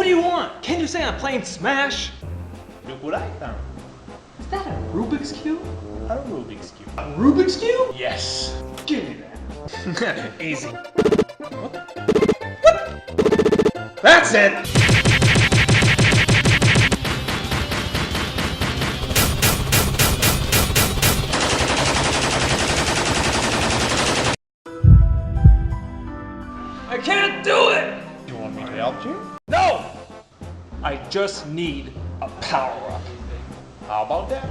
What do you want? Can't you say I'm playing Smash? Look what I found. Is that a Rubik's Cube? A Rubik's Cube. A Rubik's Cube? Yes. Give me that. Easy. What? That's it! I can't do it! You want me to help you? No! I just need a power-up. How about that?